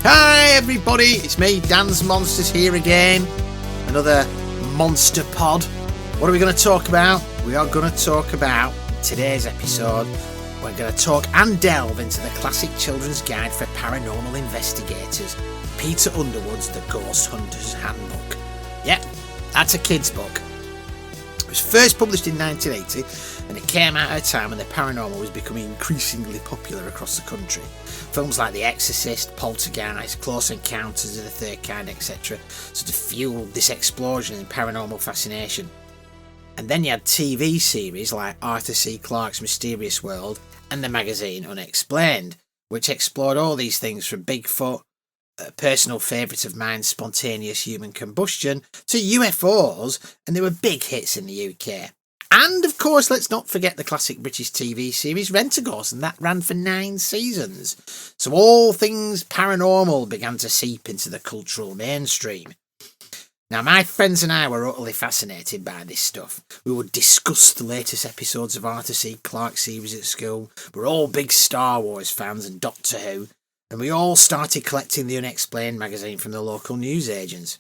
Hi everybody, it's me, Dan's Monsters here again. Another monster pod. What are we going to talk about? We are going to talk about, in today's episode, we're going to talk and delve into the classic children's guide for paranormal investigators, Peter Underwood's The Ghost Hunters Handbook. Yep, that's a kid's book. It was first published in 1980 and it came out at a time when the paranormal was becoming increasingly popular across the country. Films like The Exorcist, Poltergeist, Close Encounters of the Third Kind, etc. sort of fueled this explosion in paranormal fascination. And then you had TV series like Arthur C. Clarke's Mysterious World and the magazine Unexplained, which explored all these things from Bigfoot, a personal favourite of mine, spontaneous human combustion, to UFOs, and they were big hits in the UK. And, of course, let's not forget the classic British TV series Rent-A-Ghost, and that ran for 9 seasons. So all things paranormal began to seep into the cultural mainstream. Now, my friends and I were utterly fascinated by this stuff. We would discuss the latest episodes of Arthur C. Clarke series at school. We're all big Star Wars fans and Doctor Who, and we all started collecting the Unexplained magazine from the local newsagents.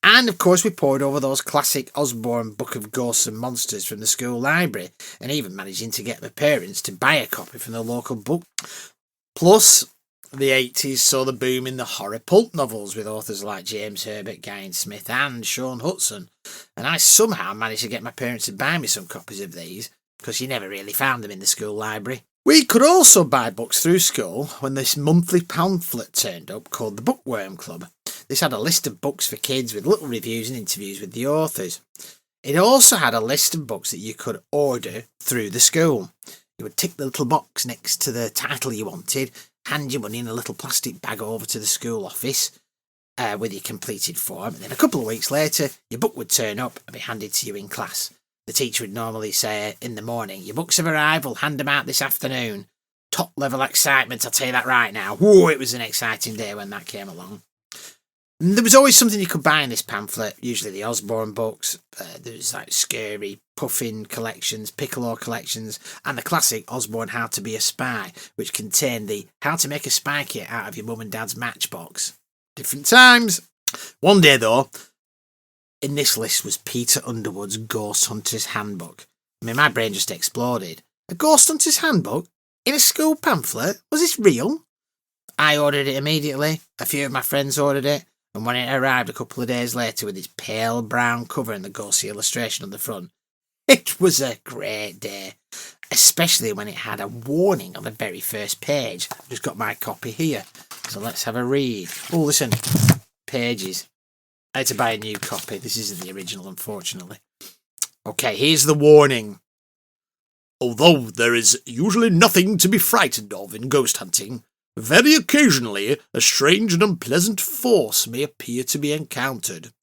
And, of course, we pored over those classic Osborne Book of Ghosts and Monsters from the school library, and even managing to get my parents to buy a copy from the local book. Plus, the 80s saw the boom in the horror pulp novels with authors like James Herbert, Guy Smith and Sean Hudson, and I somehow managed to get my parents to buy me some copies of these, because you never really found them in the school library. We could also buy books through school when this monthly pamphlet turned up called the Bookworm Club. This had a list of books for kids with little reviews and interviews with the authors. It also had a list of books that you could order through the school. You would tick the little box next to the title you wanted, hand your money in a little plastic bag over to the school office with your completed form, and then a couple of weeks later, your book would turn up and be handed to you in class. The teacher would normally say in the morning, "Your books have arrived, we'll hand them out this afternoon." Top level excitement, I'll tell you that right now. Whoa, it was an exciting day when that came along. And there was always something you could buy in this pamphlet, usually the Osborne books. There was like scary Puffin collections, Piccolo collections, and the classic Osborne How to Be a Spy, which contained the How to Make a Spy Kit out of your mum and dad's matchbox. Different times. One day though, in this list was Peter Underwood's Ghost Hunters Handbook. I mean, my brain just exploded. A Ghost Hunters Handbook? In a school pamphlet? Was this real? I ordered it immediately. A few of my friends ordered it. And when it arrived a couple of days later with its pale brown cover and the ghostly illustration on the front, it was a great day. Especially when it had a warning on the very first page. I've just got my copy here. So let's have a read. Oh, listen. Pages. I had to buy a new copy. This isn't the original, unfortunately. Okay, here's the warning. Although there is usually nothing to be frightened of in ghost hunting, very occasionally a strange and unpleasant force may appear to be encountered.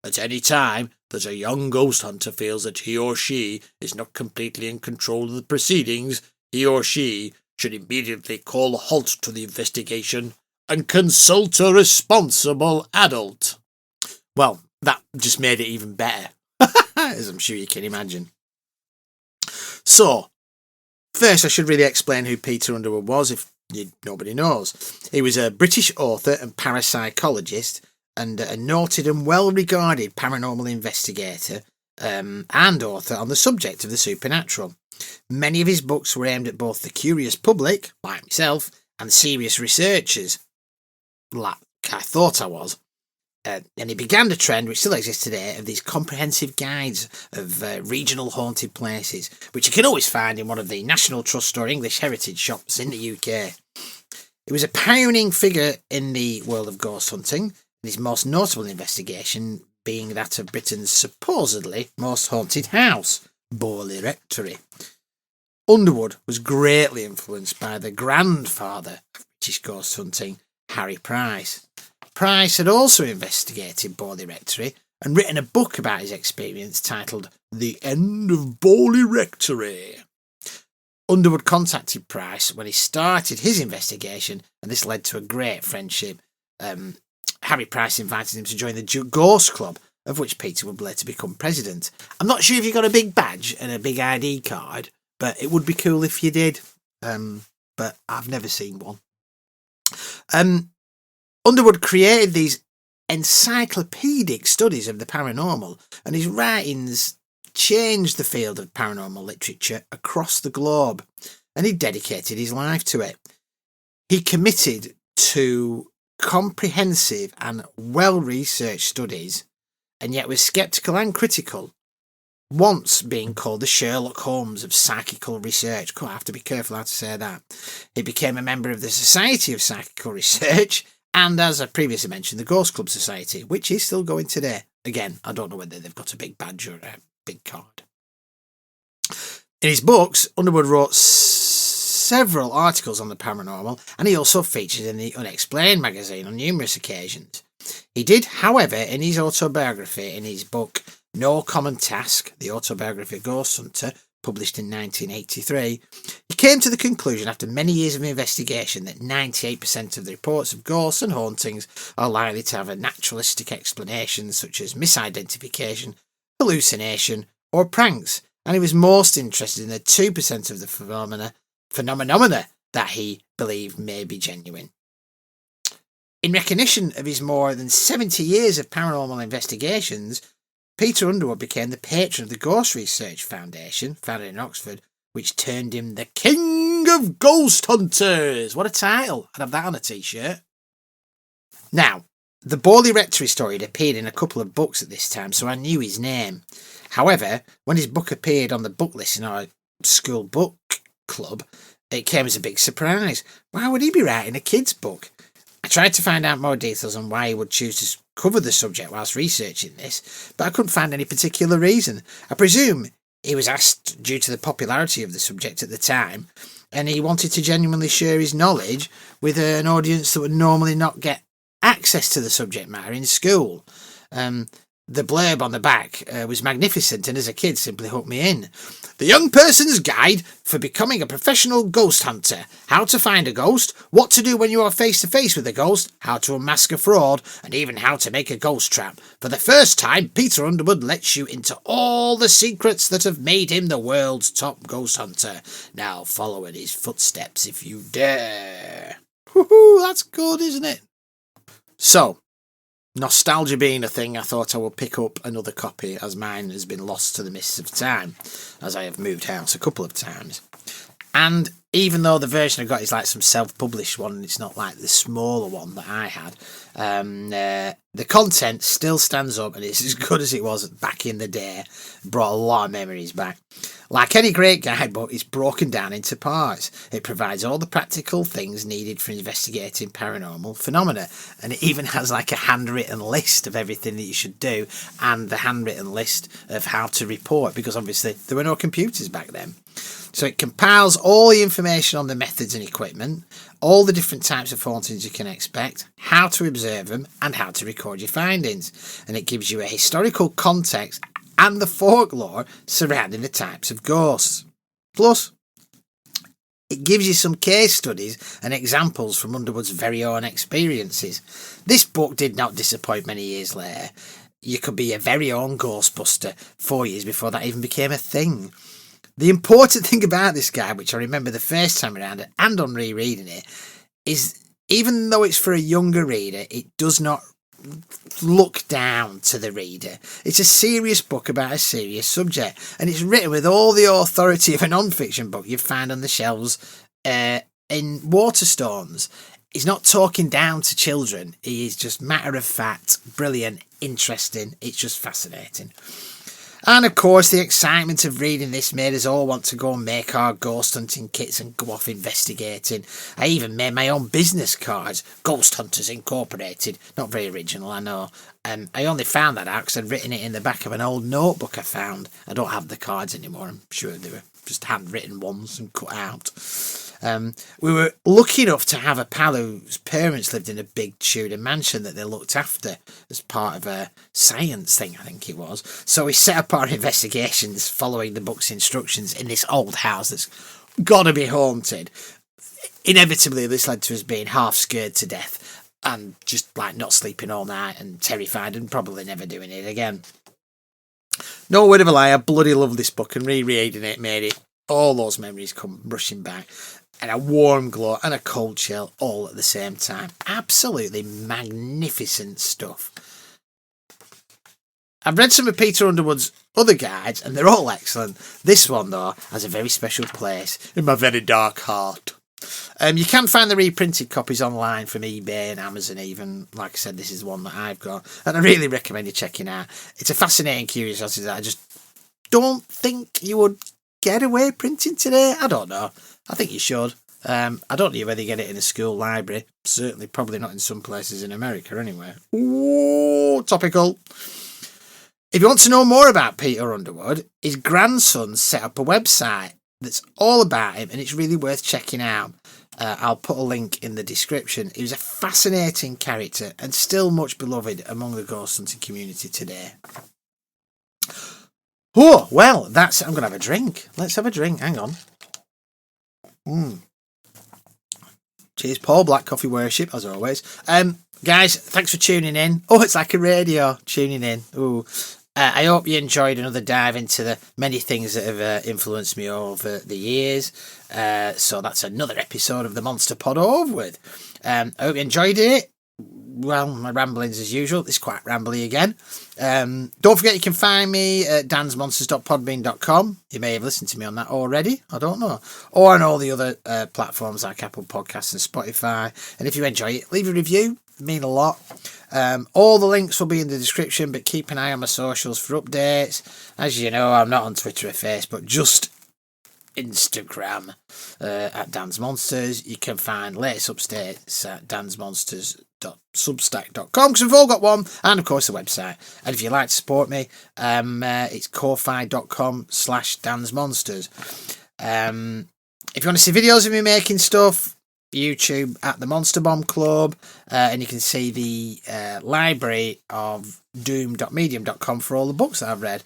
At any time that a young ghost hunter feels that he or she is not completely in control of the proceedings, he or she should immediately call a halt to the investigation and consult a responsible adult. Well, that just made it even better, as I'm sure you can imagine. So, first I should really explain who Peter Underwood was, if nobody knows. He was a British author and parapsychologist, and a noted and well-regarded paranormal investigator and author on the subject of the supernatural. Many of his books were aimed at both the curious public, like myself, and serious researchers, like I thought I was. And he began a trend, which still exists today, of these comprehensive guides of regional haunted places, which you can always find in one of the National Trust or English Heritage shops in the UK. He was a pioneering figure in the world of ghost hunting, his most notable investigation being that of Britain's supposedly most haunted house, Borley Rectory. Underwood was greatly influenced by the grandfather of British ghost hunting, Harry Price. Price had also investigated Borley Rectory and written a book about his experience titled The End of Borley Rectory. Underwood contacted Price when he started his investigation, and this led to a great friendship. Harry Price invited him to join the Ghost Club, of which Peter would later become president. I'm not sure if you got a big badge and a big ID card, but it would be cool if you did. But I've never seen one. Underwood created these encyclopedic studies of the paranormal, and his writings changed the field of paranormal literature across the globe, and he dedicated his life to it. He committed to comprehensive and well-researched studies, and yet was sceptical and critical, once being called the Sherlock Holmes of psychical research. I have to be careful how to say that. He became a member of the Society of Psychical Research, and as I previously mentioned, the Ghost Club Society, which is still going today. Again, I don't know whether they've got a big badge or a big card. In his books, Underwood wrote several articles on the paranormal, and he also featured in the Unexplained magazine on numerous occasions. He did, however, in his autobiography, in his book No Common Task, the autobiography of Ghost Hunter, published in 1983, he came to the conclusion after many years of investigation that 98% of the reports of ghosts and hauntings are likely to have a naturalistic explanation such as misidentification, hallucination, or pranks, and he was most interested in the 2% of the phenomena that he believed may be genuine. In recognition of his more than 70 years of paranormal investigations, Peter Underwood became the patron of the Ghost Research Foundation, founded in Oxford, which turned him the King of Ghost Hunters. What a title. I'd have that on a t-shirt. Now, the Borley Rectory story had appeared in a couple of books at this time, so I knew his name. However, when his book appeared on the book list in our school book club, it came as a big surprise. Why would he be writing a kid's book? I tried to find out more details on why he would choose to cover the subject whilst researching this, but I couldn't find any particular reason. I presume he was asked due to the popularity of the subject at the time, and he wanted to genuinely share his knowledge with an audience that would normally not get access to the subject matter in school. The blurb on the back was magnificent, and as a kid simply hooked me in. The Young Person's Guide for Becoming a Professional Ghost Hunter. How to find a ghost, what to do when you are face to face with a ghost, how to unmask a fraud, and even how to make a ghost trap. For the first time, Peter Underwood lets you into all the secrets that have made him the world's top ghost hunter. Now follow in his footsteps if you dare. Woohoo, that's good, isn't it? So, nostalgia being a thing, I thought I would pick up another copy, as mine has been lost to the mists of time, as I have moved house a couple of times. And even though the version I got is like some self-published one, and it's not like the smaller one that I had, the content still stands up, and it's as good as it was back in the day. Brought a lot of memories back. Like any great guidebook, it's broken down into parts. It provides all the practical things needed for investigating paranormal phenomena, and it even has like a handwritten list of everything that you should do, and the handwritten list of how to report, because obviously there were no computers back then. So it compiles all the information on the methods and equipment, all the different types of hauntings you can expect, how to observe them, and how to record your findings. And it gives you a historical context and the folklore surrounding the types of ghosts. Plus, it gives you some case studies and examples from Underwood's very own experiences. This book did not disappoint many years later. You could be your very own Ghostbuster 4 years before that even became a thing. The important thing about this guide, which I remember the first time around and on rereading it, is even though it's for a younger reader, it does not look down to the reader. It's a serious book about a serious subject, and it's written with all the authority of a non-fiction book you'd find on the shelves in Waterstones. He's not talking down to children. He is just matter of fact, brilliant, interesting. It's just fascinating. And of course, the excitement of reading this made us all want to go and make our ghost hunting kits and go off investigating. I even made my own business cards, Ghost Hunters Incorporated. Not very original, I know. I only found that out because I'd written it in the back of an old notebook I found. I don't have the cards anymore. I'm sure they were just handwritten ones and cut out. We were lucky enough to have a pal whose parents lived in a big Tudor mansion that they looked after as part of a science thing, I think it was. So we set up our investigations following the book's instructions in this old house that's got to be haunted. Inevitably, this led to us being half scared to death and just like not sleeping all night and terrified and probably never doing it again. No word of a lie, I bloody love this book, and rereading it made it all those memories come rushing back. and a warm glow and a cold chill all at the same time. Absolutely magnificent stuff. I've read some of Peter Underwood's other guides and they're all excellent. This one, though, has a very special place in my very dark heart. You can find the reprinted copies online from eBay and Amazon even. Like I said, this is the one that I've got, and I really recommend you checking out. It's a fascinating curiosity that I just don't think you would get away printing today. I don't know. I think you should. I don't know whether you get it in a school library. Certainly probably not in some places in America anyway. Ooh, topical. If you want to know more about Peter Underwood, his grandson set up a website that's all about him, and it's really worth checking out. I'll put a link in the description. He was a fascinating character and still much beloved among the ghost hunting community today. Oh, well, that's... I'm going to have a drink. Let's have a drink. Hang on. Cheers, Paul. Black Coffee Worship, as always. Guys, thanks for tuning in. Oh, it's like a radio tuning in. Ooh. I hope you enjoyed another dive into the many things that have influenced me over the years. So that's another episode of the Monster Pod over with. I hope you enjoyed it. Well, my ramblings as usual. It's quite rambly again. Don't forget you can find me at dansmonsters.podbean.com. You may have listened to me on that already. I don't know. Or on all the other platforms like Apple Podcasts and Spotify. And if you enjoy it, leave a review. It means a lot. All the links will be in the description, but keep an eye on my socials for updates. As you know, I'm not on Twitter or Facebook, just Instagram at Dan's Monsters. You can find latest updates at dansmonsters.substack.com because we've all got one, and of course the website. And if you'd like to support me, it's ko-fi.com/dansmonsters. If you want to see videos of me making stuff, YouTube at the Monster Bomb Club, and you can see the library of doom.medium.com for all the books that I've read.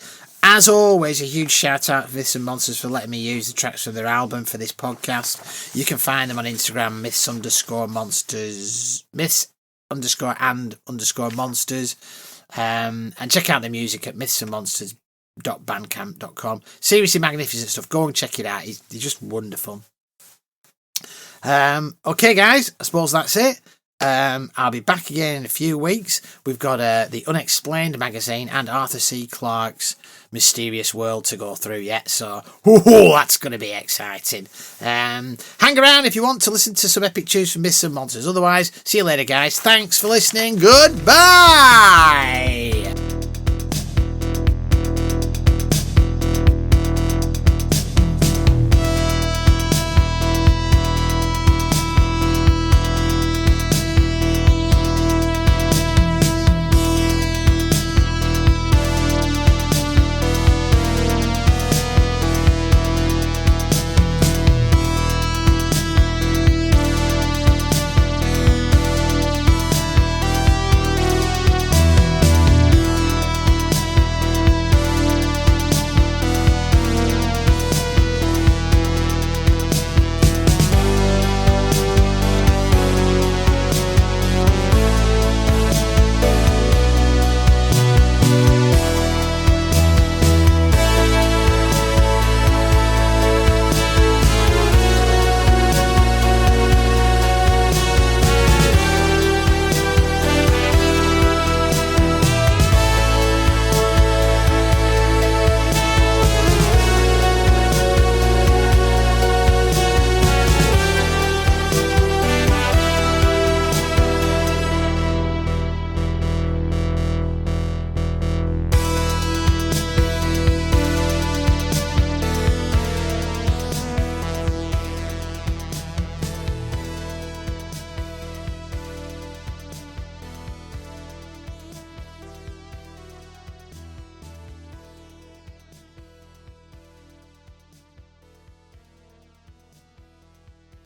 As always, a huge shout out to Myths and Monsters for letting me use the tracks from their album for this podcast. You can find them on Instagram, myths_monsters, myths_and_monsters, and check out the music at mythsandmonsters.bandcamp.com. Seriously magnificent stuff. Go and check it out. He's just wonderful. Okay, guys, I suppose that's it. I'll be back again in a few weeks. We've got the Unexplained magazine and Arthur C. Clarke's Mysterious World to go through yet, so that's going to be exciting. Hang around if you want to listen to some epic tunes from Myths and Monsters. Otherwise, see you later, guys. Thanks for listening. Goodbye!